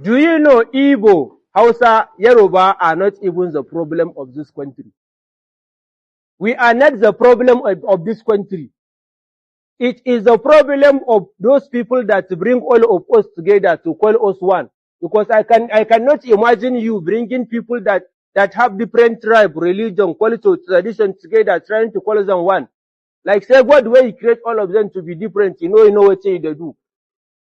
Do you know Igbo, Hausa, Yoruba are not even the problem of this country? We are not the problem of this country. It is the problem of those people that bring all of us together to call us one. Because I cannot imagine you bringing people that have different tribe, religion, culture, tradition together, trying to call them one. Like say God, where He create all of them to be different, you know what they do.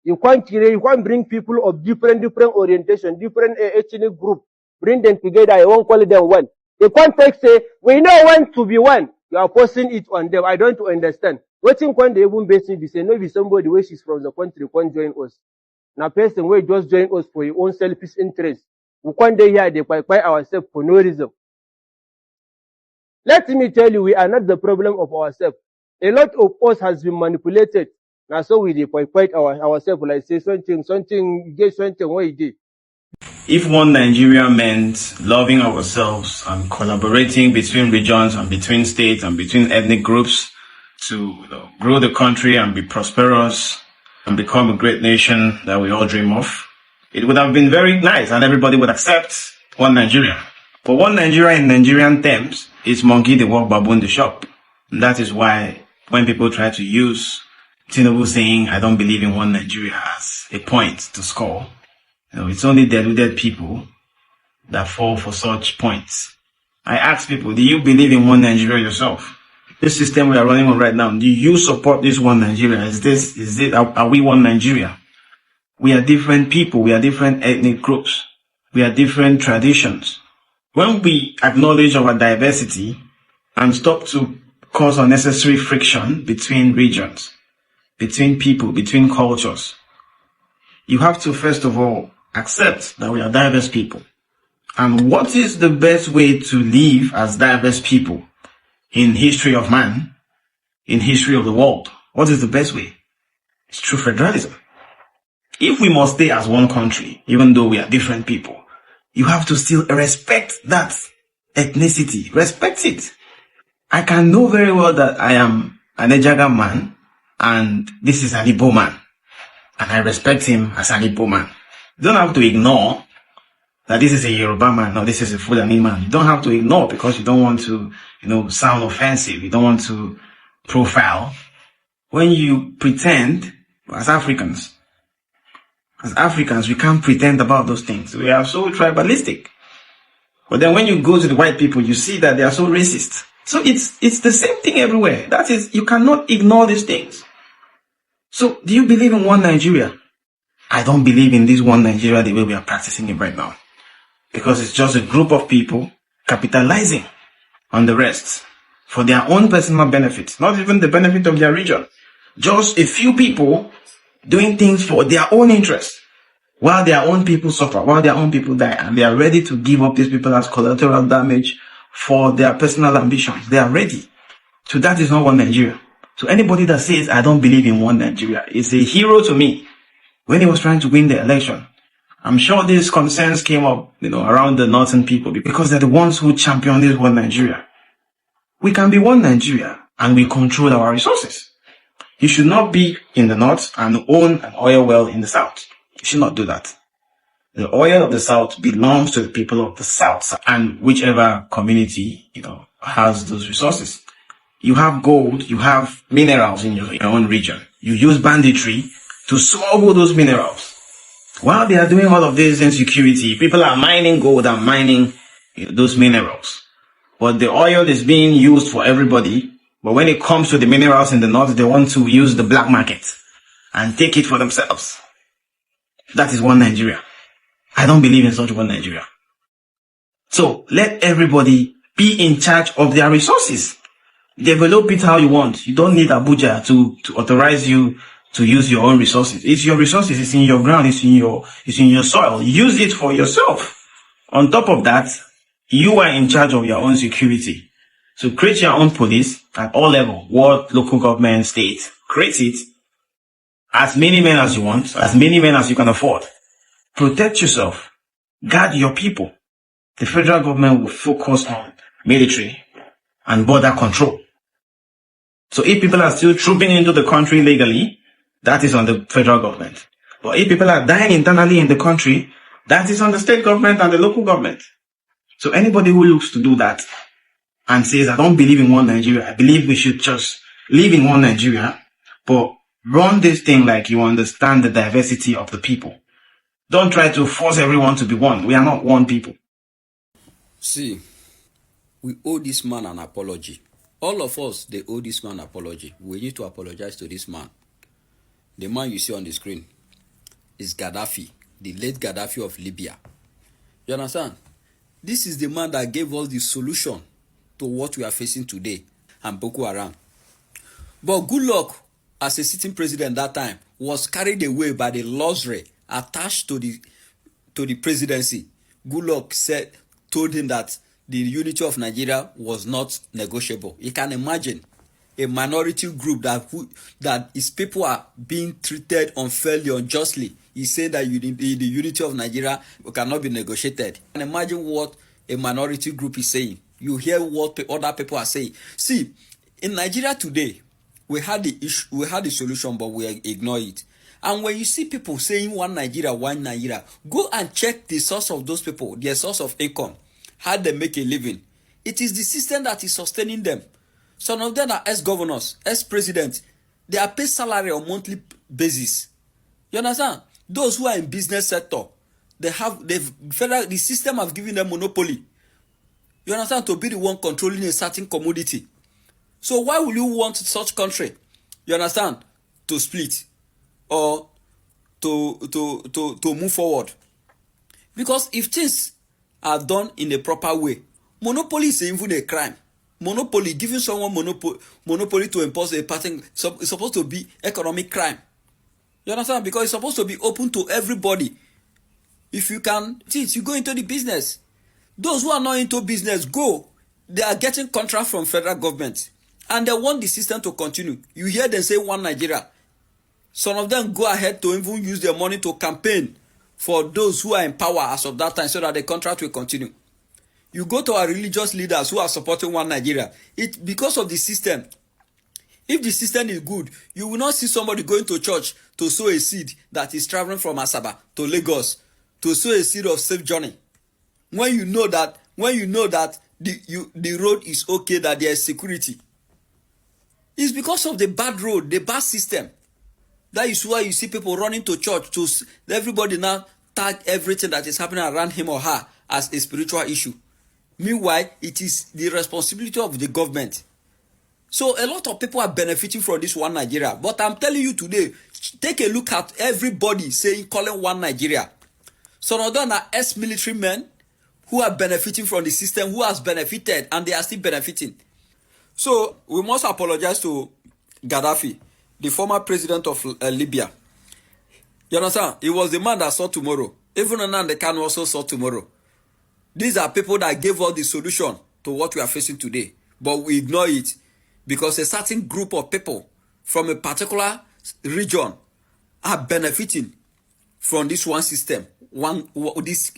You can't bring people of different orientation, different ethnic group, bring them together. You won't call them one. The context say we know one to be one. You are forcing it on them. I don't understand. What in when they even basically say no, be somebody where she's from the country can't join us. Now person will just join us for your own selfish interest. We can't dey here they fight ourselves for no reason. Let me tell you, we are not the problem of ourselves. A lot of us has been manipulated. Now so we fight ourselves like say something where he did. If one Nigeria meant loving ourselves and collaborating between regions and between states and between ethnic groups to grow the country and be prosperous and become a great nation that we all dream of, it would have been very nice and everybody would accept one Nigeria. But one Nigeria in Nigerian terms is monkey the walk, baboon the shop. And that is why when people try to use Tinubu saying, I don't believe in one Nigeria as a point to score, it's only deluded people that fall for such points. I ask people, do you believe in one Nigeria yourself? This system we are running on right now, do you support this one Nigeria? Are we one Nigeria? We are different people. We are different ethnic groups. We are different traditions. When we acknowledge our diversity and stop to cause unnecessary friction between regions, between people, between cultures, you have to first of all accept that we are diverse people. And what is the best way to live as diverse people in history of man, in history of the world? What is the best way? It's through federalism. If we must stay as one country, even though we are different people, you have to still respect that ethnicity. Respect it. I can know very well that I am an Ejaga man and this is an Igbo man. And I respect him as an Igbo man. You don't have to ignore that this is a Yoruba man or this is a Fulani man. You don't have to ignore because you don't want to, sound offensive. You don't want to profile. When you pretend, as Africans, we can't pretend about those things. We are so tribalistic. But then when you go to the white people, you see that they are so racist. So it's the same thing everywhere. That is, you cannot ignore these things. So do you believe in one Nigeria? I don't believe in this one Nigeria the way we are practicing it right now. Because it's just a group of people capitalizing on the rest for their own personal benefits, not even the benefit of their region. Just a few people doing things for their own interest, while their own people suffer, while their own people die, and they are ready to give up these people as collateral damage for their personal ambitions. They are ready. So that is not one Nigeria. So anybody that says, I don't believe in one Nigeria is a hero to me. When he was trying to win the election, I'm sure these concerns came up, around the northern people because they're the ones who champion this one Nigeria. We can be one Nigeria and we control our resources. You should not be in the north and own an oil well in the south. You should not do that. The oil of the south belongs to the people of the south and whichever community, has those resources. You have gold, you have minerals in your own region. You use banditry to smuggle those minerals. While they are doing all of this insecurity, people are mining gold and mining those minerals. But the oil is being used for everybody. But when it comes to the minerals in the north, they want to use the black market and take it for themselves. That is one Nigeria. I don't believe in such one Nigeria. So let everybody be in charge of their resources. Develop it how you want. You don't need Abuja to authorize you to use your own resources. It's your resources. It's in your ground. It's in your soil. Use it for yourself. On top of that, you are in charge of your own security. So create your own police at all levels, ward, local government, state. Create it. As many men as you want, as many men as you can afford. Protect yourself. Guard your people. The federal government will focus on military and border control. So if people are still trooping into the country legally, that is on the federal government. But if people are dying internally in the country, That is on the state government and the local government. So anybody who looks to do that and says, I don't believe in one Nigeria, I believe we should just live in one Nigeria, but run this thing like you understand the diversity of the people. Don't try to force everyone to be one. We are not one people. See, we owe this man an apology. All of us, they owe this man an apology. We need to apologize to this man. The man you see on the screen is Gaddafi, the late Gaddafi of Libya. You understand? This is the man that gave us the solution to what we are facing today and Boko Haram. But good luck, as a sitting president that time, was carried away by the luxury attached to the presidency. Good luck told him that the unity of Nigeria was not negotiable. You can imagine a minority group that its people are being treated unfairly, unjustly. He said that the unity of Nigeria cannot be negotiated. And imagine what a minority group is saying. You hear what other people are saying. See, in Nigeria today, we had the issue, we had the solution, but we ignore it. And when you see people saying one Nigeria, go and check the source of those people, their source of income, how they make a living. It is the system that is sustaining them. Some of them are ex-governors, ex-presidents. They are paid salary on monthly basis. You understand? Those who are in business sector, the system have given them monopoly. You understand? To be the one controlling a certain commodity. So why will you want such country, you understand, to split or to move forward? Because if things are done in a proper way, monopoly is even a crime. Monopoly, giving someone monopoly to impose a pattern, is supposed to be economic crime. You understand? Because it's supposed to be open to everybody. If you can, you go into the business. Those who are not into business, they are getting contract from federal government. And they want the system to continue. You hear them say one Nigeria. Some of them go ahead to even use their money to campaign for those who are in power as of that time so that the contract will continue. You go to our religious leaders who are supporting one Nigeria. It's because of the system. If the system is good, you will not see somebody going to church to sow a seed that is traveling from Asaba to Lagos to sow a seed of safe journey. When you know that the road is okay, that there is security. It's because of the bad road, the bad system. That is why you see people running to church. Everybody now tag everything that is happening around him or her as a spiritual issue. Meanwhile, it is the responsibility of the government. So a lot of people are benefiting from this one Nigeria. But I'm telling you today, take a look at everybody calling one Nigeria. Some of them are ex-military men who are benefiting from the system, who has benefited, and they are still benefiting. So we must apologize to Gaddafi, the former president of Libya. You understand? He was the man that saw tomorrow. Even Nnamdi Kanu also saw tomorrow. These are people that gave us the solution to what we are facing today. But we ignore it because a certain group of people from a particular region are benefiting from this one system, this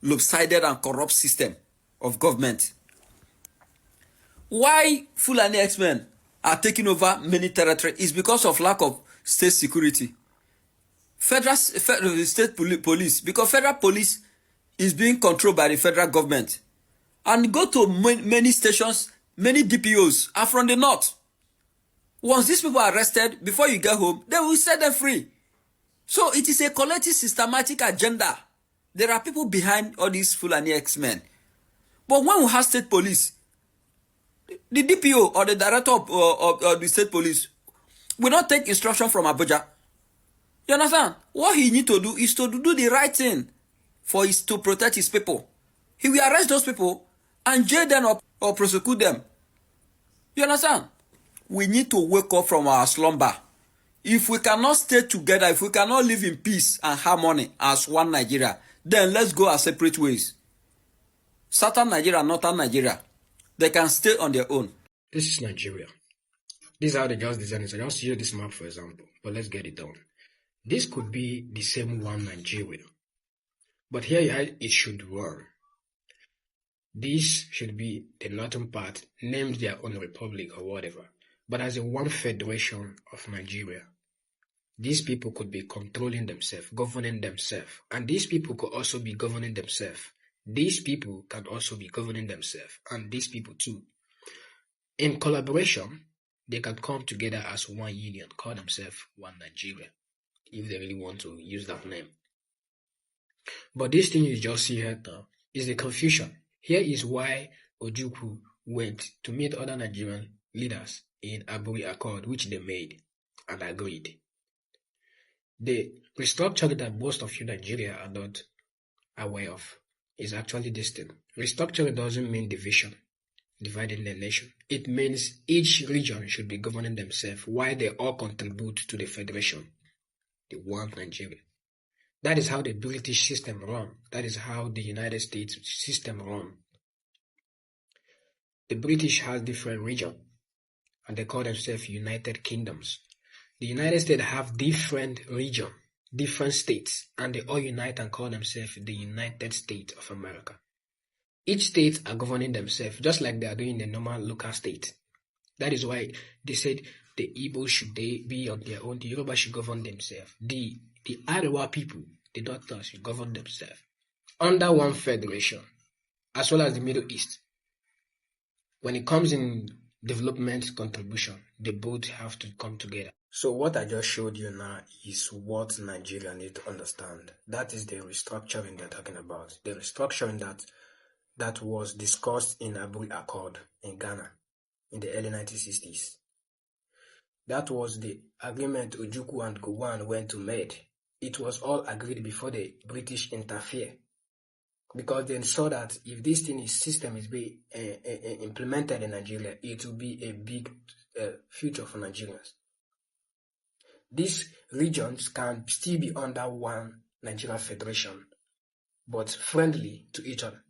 lopsided and corrupt system of government. Why Fulani X-Men are taking over many territories is because of lack of state security. Federal state police, because federal police is being controlled by the federal government. And go to many stations, many DPOs are from the north. Once these people are arrested, before you get home, they will set them free. So it is a collective systematic agenda. There are people behind all these Fulani X-Men. But when we have state police, the DPO or the director of the state police will not take instruction from Abuja. You understand? What he need to do is to do the right thing to protect his people. He will arrest those people and jail them or prosecute them. You understand? We need to wake up from our slumber. If we cannot stay together, if we cannot live in peace and harmony as one Nigeria, then let's go our separate ways. Southern Nigeria, Northern Nigeria, they can stay on their own. This is Nigeria. This is how they just designed it. I just use this map for example, but let's get it done. This could be the same one Nigeria, but here it should run. This should be the northern part, named their own republic or whatever, but as a one federation of Nigeria. These people could be controlling themselves, governing themselves, and these people could also be governing themselves. These people can also be governing themselves, and these people too. In collaboration, they can come together as one union, call themselves one Nigeria, if they really want to use that name. But this thing you just see here now is the confusion. Here is why Ojukwu went to meet other Nigerian leaders in Aburi Accord, which they made and agreed. The restructuring that most of you Nigeria are not aware of is actually this thing. Restructuring doesn't mean division, dividing the nation. It means each region should be governing themselves while they all contribute to the federation, the one Nigeria. That is how the British system run. That is how the United States system run. The British has different regions, and they call themselves United Kingdoms. The United States have different regions, different states, and they all unite and call themselves the United States of America. Each state are governing themselves, just like they are doing the normal local state. That is why they said the Igbo should be on their own, the Yoruba should govern themselves. The Arewa people, the Northerners, should govern themselves under one federation, as well as the Middle East. When it comes in development contribution, they both have to come together. So what I just showed you now is what Nigeria need to understand. That is the restructuring they're talking about. The restructuring that was discussed in Aburi Accord in Ghana in the early 1960s. That was the agreement Ojukwu and Gowon went to made. It was all agreed before the British interfere, because they saw that if this system is being implemented in Nigeria, it will be a big future for Nigerians. These regions can still be under one Nigerian federation, but friendly to each other.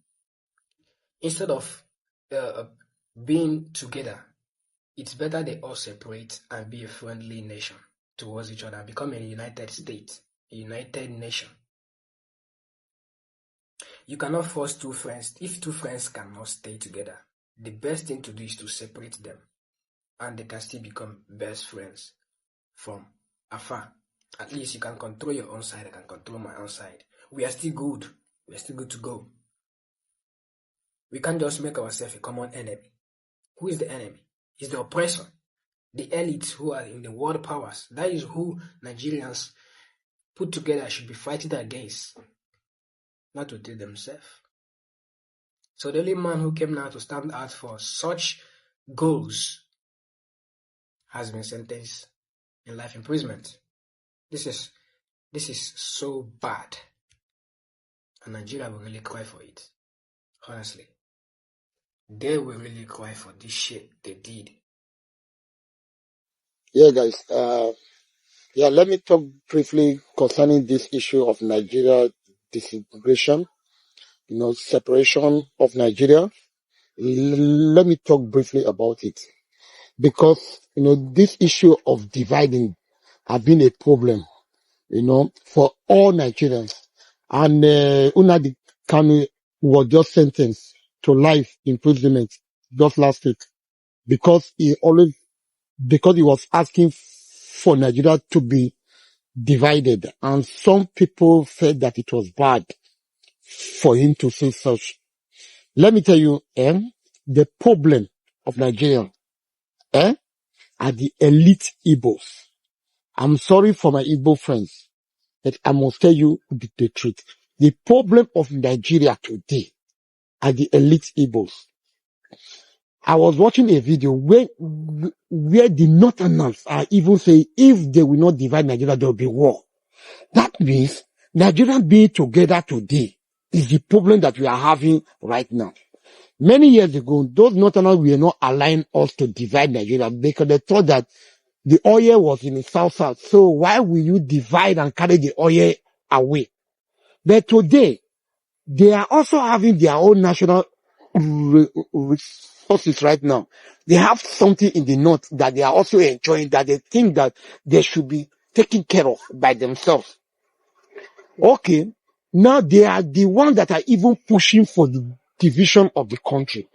Instead of being together, it's better they all separate and be a friendly nation towards each other, become a united state, a united nation. You cannot force two friends. If two friends cannot stay together, the best thing to do is to separate them, and they can still become best friends from afar. At least you can control your own side, I can control my own side. We are still good. We are still good to go. We can't just make ourselves a common enemy. Who is the enemy? It's the oppressor, the elites who are in the world powers. That is who Nigerians put together should be fighting against, not to do themselves. So the only man who came now to stand out for such goals has been sentenced in life imprisonment. This is so bad, and Nigeria will really cry for it. Honestly, they will really cry for this shit they did. Yeah, guys. Let me talk briefly concerning this issue of Nigeria disintegration, separation of Nigeria. Let me talk briefly about it, because, this issue of dividing has been a problem, for all Nigerians. And Unadi Kanu was just sentenced to life imprisonment just last week because he was asking for Nigeria to be divided, and some people said that it was bad for him to say such. Let me tell you, the problem of Nigeria are the elite Igbos. I'm sorry for my Igbo friends, but I must tell you the truth. The problem of Nigeria today are the elite Igbos. I was watching a video where the Northerners are even saying if they will not divide Nigeria, there will be war. That means Nigeria being together today is the problem that we are having right now. Many years ago, those Northerners were not allowing us to divide Nigeria because they thought that the oil was in the south. So why will you divide and carry the oil away? But today, they are also having their own national resources right now. They have something in the north that they are also enjoying, that they think that they should be taken care of by themselves. Okay, now they are the ones that are even pushing for the division of the country.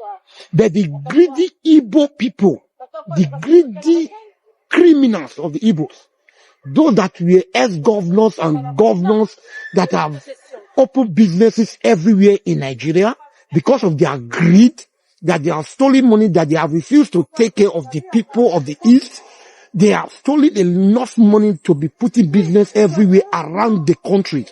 But the greedy Igbo people, the greedy criminals of the Igbos, those that were ex-governors and governors that have opened businesses everywhere in Nigeria because of their greed, that they have stolen money, that they have refused to take care of the people of the East. They have stolen enough money to be putting business everywhere around the country,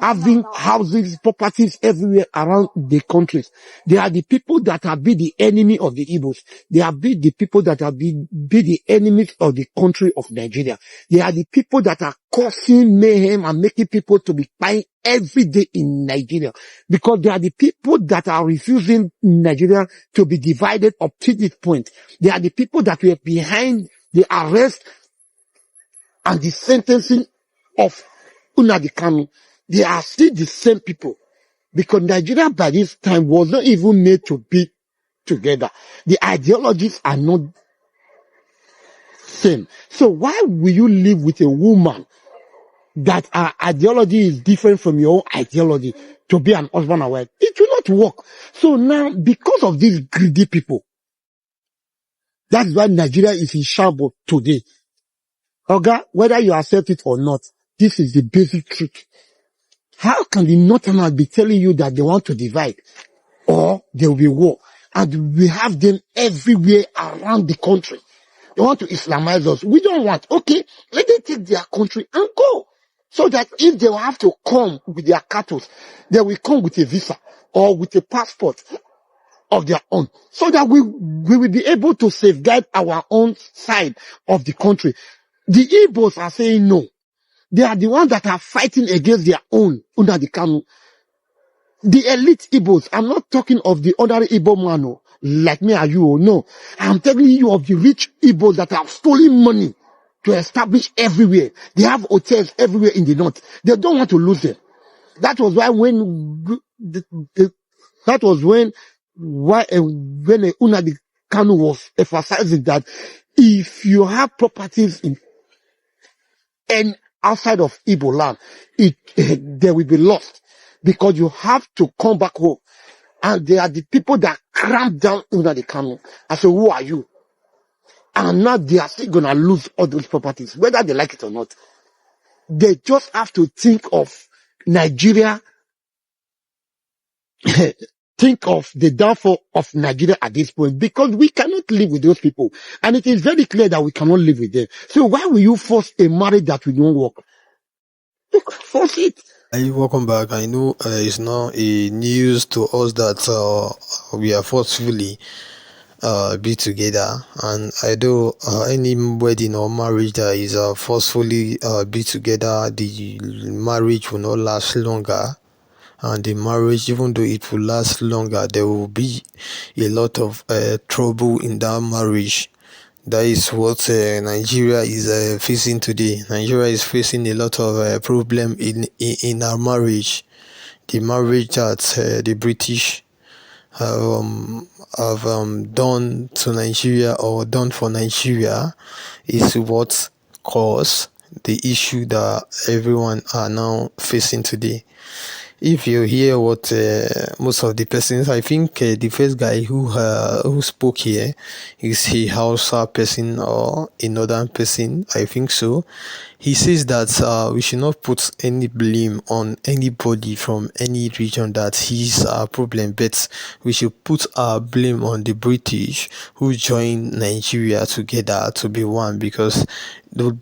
having houses, properties everywhere around the countries. They are the people that have been the enemy of the Igbos. They have been the people that have been the enemies of the country of Nigeria. They are the people that are causing mayhem and making people to be crying every day in Nigeria, because they are the people that are refusing Nigeria to be divided up to this point. They are the people that were behind the arrest and the sentencing of Nnamdi Kanu. They are still the same people, because Nigeria by this time was not even made to be together. The ideologies are not same. So why will you live with a woman that her ideology is different from your own ideology to be an husband and wife? It will not work. So now, because of these greedy people, that's why Nigeria is in shambles today. Okay, whether you accept it or not, this is the basic truth. How can the Northerners be telling you that they want to divide or there will be war? And we have them everywhere around the country. They want to Islamize us. We don't want. Okay, let them take their country and go. So that if they will have to come with their cattle, they will come with a visa or with a passport of their own, so that we will be able to safeguard our own side of the country. The Igbos are saying no. They are the ones that are fighting against their own under the Kanu. The elite Igbos, I'm not talking of the ordinary Igbo man, oh, like me or you, oh, no. I'm telling you of the rich Igbos that have stolen money to establish everywhere. They have hotels everywhere in the north. They don't want to lose them. That was why when Nnamdi Kanu was emphasizing that if you have properties in and outside of Igbo land, they will be lost, because you have to come back home. And they are the people that cramp down Nnamdi Kanu. I say, who are you? And now they are still gonna lose all those properties, whether they like it or not. They just have to think of Nigeria, think of the downfall of Nigeria at this point, because we cannot live with those people. And it is very clear that we cannot live with them. So why will you force a marriage that will not work? Force it. Hey, welcome back. I know it's not a news to us that we are forcefully be together, and I know any wedding or marriage that is forcefully be together, the marriage will not last longer. And the marriage, even though it will last longer, there will be a lot of trouble in that marriage. That is what Nigeria is facing today. Nigeria is facing a lot of problem in our marriage. The marriage that the British have done to Nigeria or done for Nigeria is what caused the issue that everyone are now facing today. If you hear what most of the persons, I think the first guy who spoke here is a Hausa person or a northern person, I think so. He says that we should not put any blame on anybody from any region that is a problem, but we should put our blame on the British who joined Nigeria together to be one, because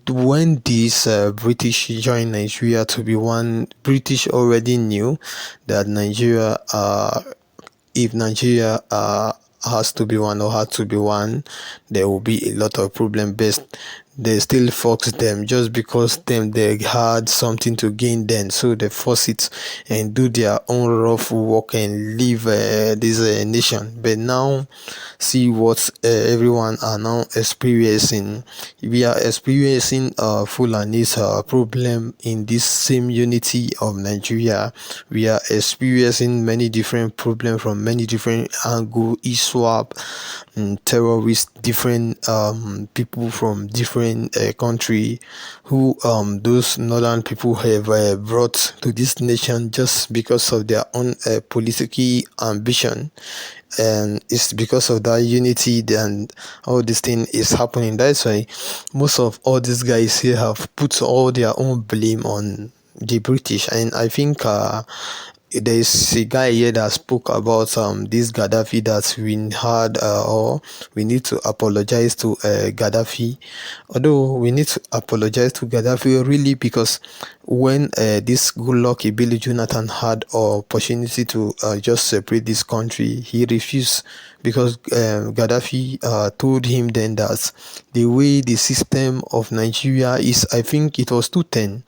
when these British joined Nigeria to be one, British already knew that Nigeria, if Nigeria has to be one or had to be one, there will be a lot of problem. Best they still force them just because they had something to gain then, so they force it and do their own rough work and leave this nation. But now see what everyone are now experiencing. We are experiencing Fulani's problem in this same unity of Nigeria. We are experiencing many different problems from many different angles, ISWAP, terrorists, different people from different different country who those northern people have brought to this nation just because of their own political ambition, and it's because of that unity and all this thing is happening. That's why most of all these guys here have put all their own blame on the British. And I think there is a guy here that spoke about this Gaddafi, that we had or we need to apologize to Gaddafi. Although we need to apologize to Gaddafi really, because when this good luck Billy Jonathan had opportunity to just separate this country, he refused, because Gaddafi told him then that the way the system of Nigeria is, I think it was 210,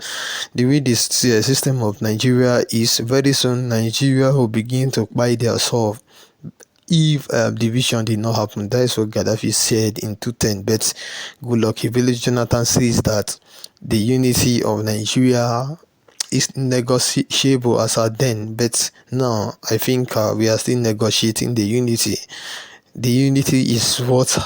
the way this system of Nigeria is, very soon Nigeria will begin to buy their soul if division did not happen. That is what Gaddafi said in 2010. But Goodluck Ebele Jonathan says that the unity of Nigeria is negotiable as at then, but now I think we are still negotiating the unity. The unity is what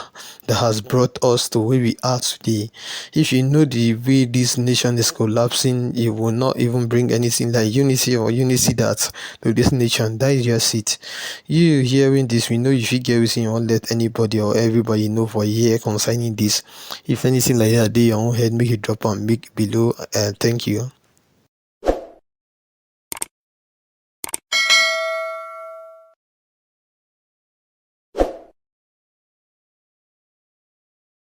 that has brought us to where we are today. If you know the way this nation is collapsing, you will not even bring anything like unity or unity that to this nation. That is just it. You hearing this, we know if you get everything, you won't let anybody or everybody know for a year concerning this. If anything like that, they your own head, make it drop and make below. Thank you.